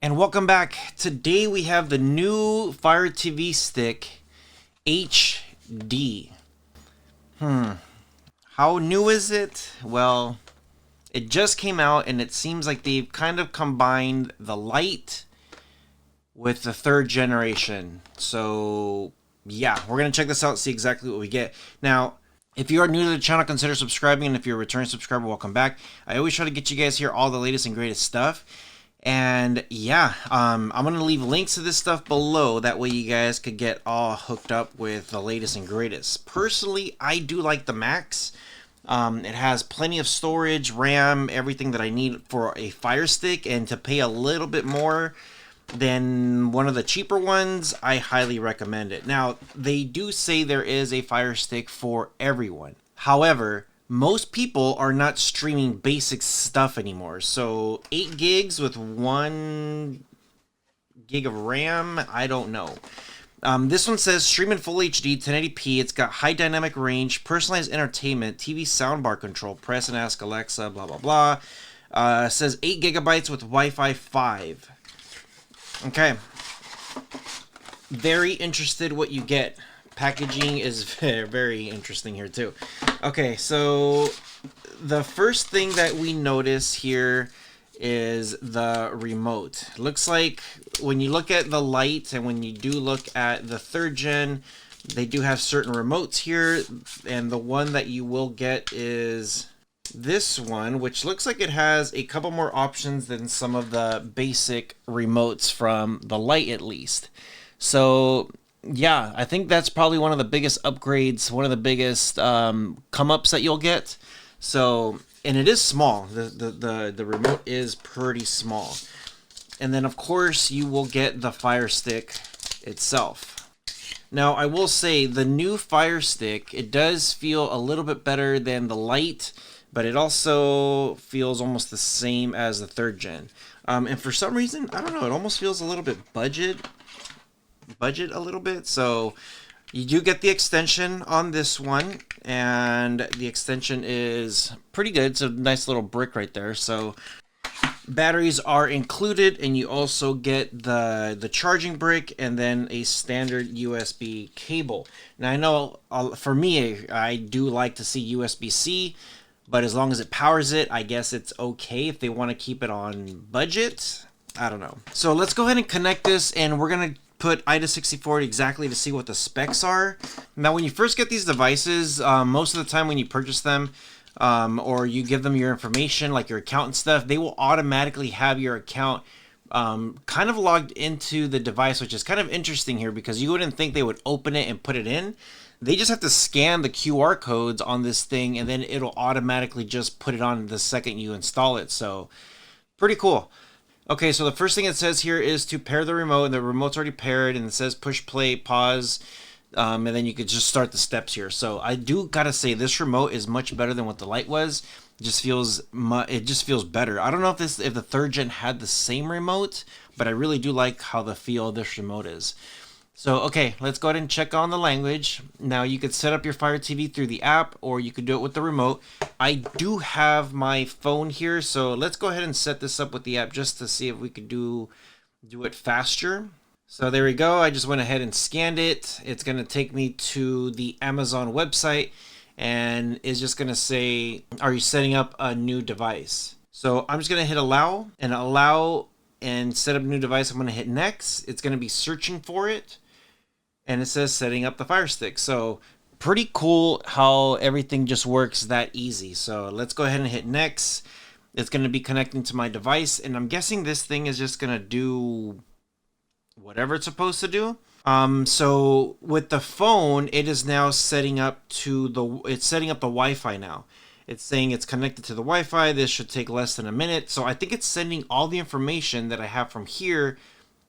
And welcome back. Today we have the new Fire TV Stick HD. How new is it? Well, it just came out and it seems like they've kind of combined the Lite with the third generation. So yeah, we're going to check this out and see exactly what we get. Now, if you are new to the channel, consider subscribing, and if you're a returning subscriber, welcome back. I always try to get you guys here all the latest and greatest stuff. And yeah, I'm going to leave links to this stuff below. That way you guys could get all hooked up with the latest and greatest. Personally, I do like the Max. It has plenty of storage, RAM, everything that I need for a Fire Stick. And to pay a little bit more than one of the cheaper ones, I highly recommend it. Now, they do say there is a Fire Stick for everyone. However, most people are not streaming basic stuff anymore. So 8 gigs with 1 gig of RAM, I don't know. This one says stream in full HD, 1080p. It's got high dynamic range, personalized entertainment, TV soundbar control, press and ask Alexa, blah, blah, blah. It says 8 gigabytes with Wi-Fi 5. Okay. Very interested what you get. Packaging is very, very interesting here too. Okay, so the first thing that we notice here is the remote. It looks like when you look at the Lite and when you do look at the third gen, they do have certain remotes here, and the one that you will get is this one, which looks like it has a couple more options than some of the basic remotes from the Lite at least. So yeah, I think that's probably one of the biggest upgrades, one of the biggest come-ups that you'll get. So, and it is small. The remote is pretty small. And then, of course, you will get the Fire Stick itself. Now, I will say, the new Fire Stick, it does feel a little bit better than the Lite, but it also feels almost the same as the third gen. And for some reason, I don't know, it almost feels a little bit budget a little bit. So you do get the extension on this one, and the extension is pretty good. It's a nice little brick right there. So batteries are included, and you also get the charging brick and then a standard USB cable. Now I know for me, I do like to see USB-C, but as long as it powers it, I guess it's okay. If they want to keep it on budget, I don't know. So let's go ahead and connect this, and we're gonna put IDA64 exactly to see what the specs are. Now, when you first get these devices, most of the time when you purchase them, or you give them your information, like your account and stuff, they will automatically have your account kind of logged into the device, which is kind of interesting here because you wouldn't think they would open it and put it in. They just have to scan the QR codes on this thing, and then it'll automatically just put it on the second you install it. So pretty cool. Okay, so the first thing it says here is to pair the remote, and the remote's already paired, and it says push play, pause, and then you could just start the steps here. So I do gotta say, this remote is much better than what the Lite was. It just feels better. I don't know if the third gen had the same remote, but I really do like how the feel of this remote is. So, okay, let's go ahead and check on the language. Now, you could set up your Fire TV through the app, or you could do it with the remote. I do have my phone here, so let's go ahead and set this up with the app just to see if we could do it faster. So there we go. I just went ahead and scanned it. It's going to take me to the Amazon website, and it's just going to say, are you setting up a new device? So I'm just going to hit allow, and set up a new device. I'm going to hit next. It's going to be searching for it. And it says setting up the Fire Stick. So pretty cool how everything just works that easy. So let's go ahead and hit next. It's going to be connecting to my device, and I'm guessing this thing is just going to do whatever it's supposed to do. So with the phone, it is now setting up it's setting up the Wi-Fi now. It's saying it's connected to the Wi-Fi. This should take less than a minute. So I think it's sending all the information that I have from here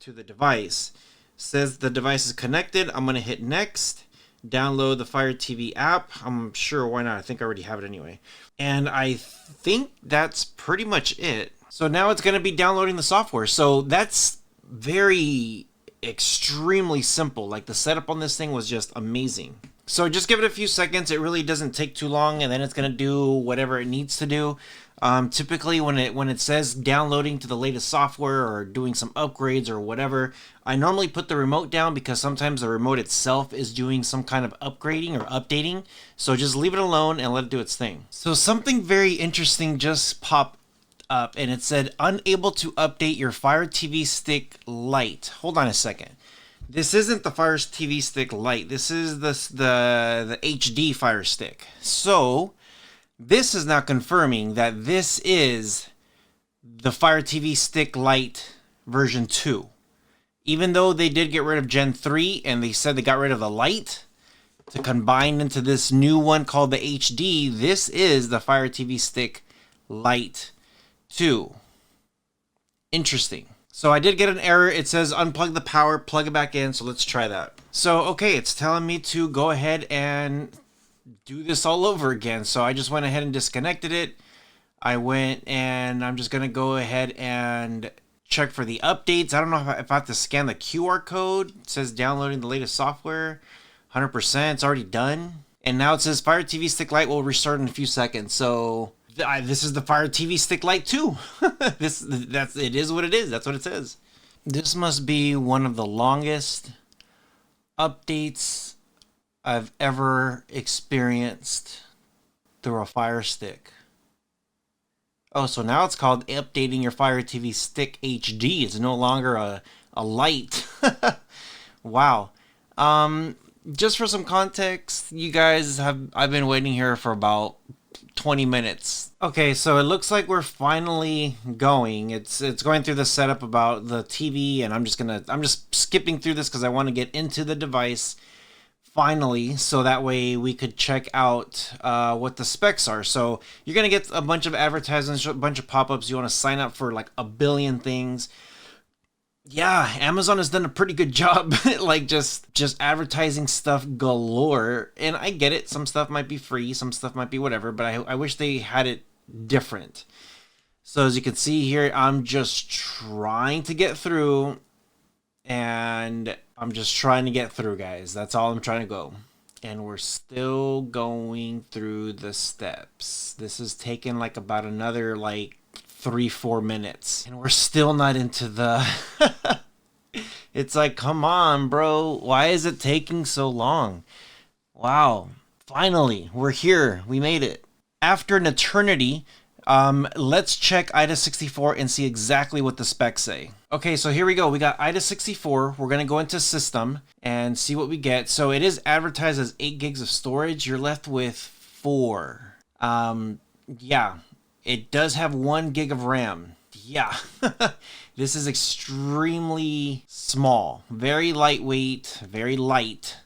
to the device. Says the device is connected. I'm going to hit next. Download the Fire TV app. I'm sure, why not? I think I already have it anyway. And I think that's pretty much it. So now it's going to be downloading the software. So that's very extremely simple. Like, the setup on this thing was just amazing. So just give it a few seconds. It really doesn't take too long, and then it's going to do whatever it needs to do. Typically, when it says downloading to the latest software or doing some upgrades or whatever, I normally put the remote down because sometimes the remote itself is doing some kind of upgrading or updating. So just leave it alone and let it do its thing. So something very interesting just popped up, and it said unable to update your Fire TV Stick Lite. Hold on a second. This isn't the Fire TV Stick Lite. This is the HD Fire Stick. So this is now confirming that this is the Fire TV Stick Lite version 2. Even though they did get rid of Gen 3 and they said they got rid of the Lite to combine into this new one called the HD, this is the Fire TV Stick Lite 2. Interesting. So I did get an error. It says unplug the power, plug it back in. So let's try that. So, okay, it's telling me to go ahead and do this all over again. So I just went ahead and disconnected it. I went and I'm just going to go ahead and check for the updates. I don't know if I have to scan the QR code. It says downloading the latest software. 100%. It's already done. And now it says Fire TV Stick Lite will restart in a few seconds. So this is the Fire TV Stick Lite 2. It is what it is. That's what it says. This must be one of the longest updates I've ever experienced through a Fire Stick. Oh, so now it's called updating your Fire TV Stick HD. It's no longer a Lite. Wow. Just for some context, you guys I've been waiting here for about 20 minutes. Okay, so it looks like we're finally going. It's going through the setup about the TV, and I'm just skipping through this because I want to get into the device finally, so that way we could check out what the specs are. So you're gonna get a bunch of advertisements, a bunch of pop-ups. You want to sign up for like a billion things. Yeah, Amazon has done a pretty good job, like just advertising stuff galore. And I get it. Some stuff might be free, some stuff might be whatever, but I wish they had it different. So as you can see here, I'm just trying to get through, and I'm just trying to get through, guys. That's all I'm trying to go. And we're still going through the steps. This is taking like about another like 3-4 minutes, and we're still not into the it's like, come on, bro, why is it taking so long? Wow, finally we're here. We made it after an eternity. Let's check IDA64 and see exactly what the specs say. Okay, so here we go. We got IDA64. We're gonna go into system and see what we get. So it is advertised as 8 gigs of storage. You're left with 4. Yeah, it does have 1 gig of RAM. Yeah, this is extremely small, very lightweight, very light.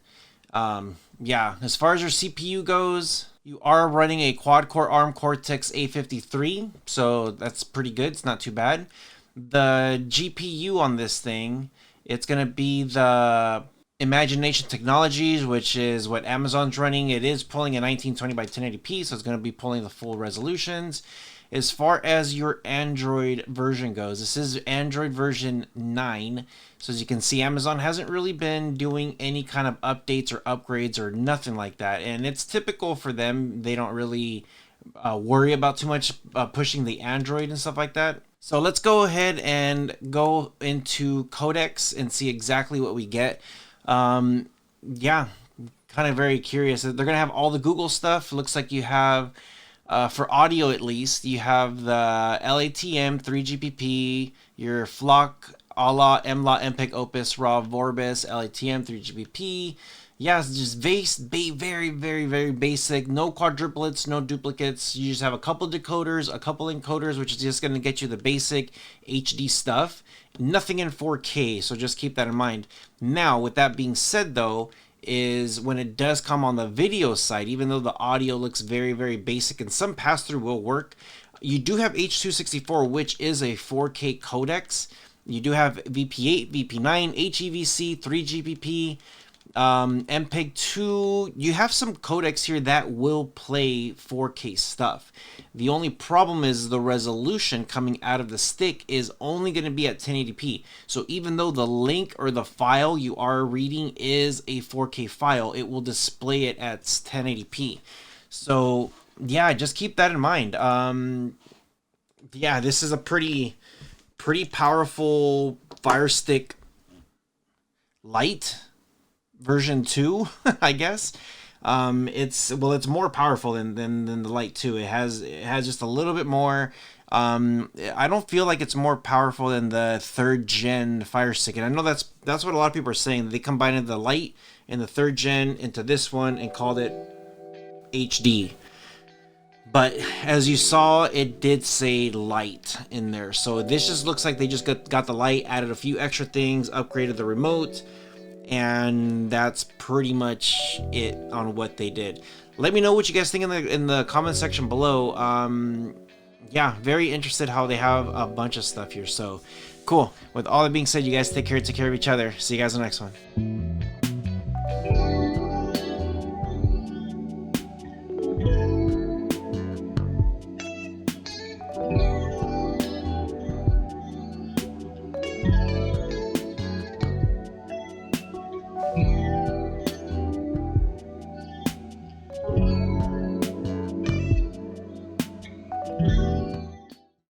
Yeah, as far as your CPU goes, you are running a quad-core ARM Cortex A53, so that's pretty good. It's not too bad. The GPU on this thing, it's going to be the Imagination Technologies, which is what Amazon's running. It is pulling a 1920 by 1080p, so it's going to be pulling the full resolutions. As far as your Android version goes, this is Android version 9. So as you can see, Amazon hasn't really been doing any kind of updates or upgrades or nothing like that. And it's typical for them. They don't really worry about too much pushing the Android and stuff like that. So let's go ahead and go into Codecs and see exactly what we get. Yeah, kind of very curious. They're going to have all the Google stuff. Looks like you have... for audio, at least, you have the LATM, 3GPP, your Flock, ALA, MLA, MPEG, Opus, RAW, Vorbis, LATM, 3GPP. Yeah, it's just very, very basic. No quadruplets, no duplicates. You just have a couple decoders, a couple encoders, which is just going to get you the basic HD stuff. Nothing in 4K, so just keep that in mind. Now, with that being said, though, is when it does come on the video side, even though the audio looks very basic and some pass-through will work, you do have H.264, which is a 4K codecs. You do have VP8, VP9, HEVC, 3GPP, MPEG-2. You have some codecs here that will play 4K stuff. The only problem is the resolution coming out of the stick is only going to be at 1080p. So even though the link or the file you are reading is a 4K file, it will display it at 1080p. So yeah, just keep that in mind. yeah, this is a pretty powerful Firestick Lite version 2, I guess. It's more powerful than the Lite 2. It has just a little bit more. I don't feel like it's more powerful than the 3rd gen Fire Stick, and I know that's what a lot of people are saying. They combined the Lite and the 3rd gen into this one and called it HD. But as you saw, it did say Lite in there. So this just looks like they just got the Lite, added a few extra things, upgraded the remote, and that's pretty much it on what they did. Let me know what you guys think in the comment section below. Yeah, very interested how they have a bunch of stuff here. So cool. With all that being said, you guys take care of each other. See you guys in the next one.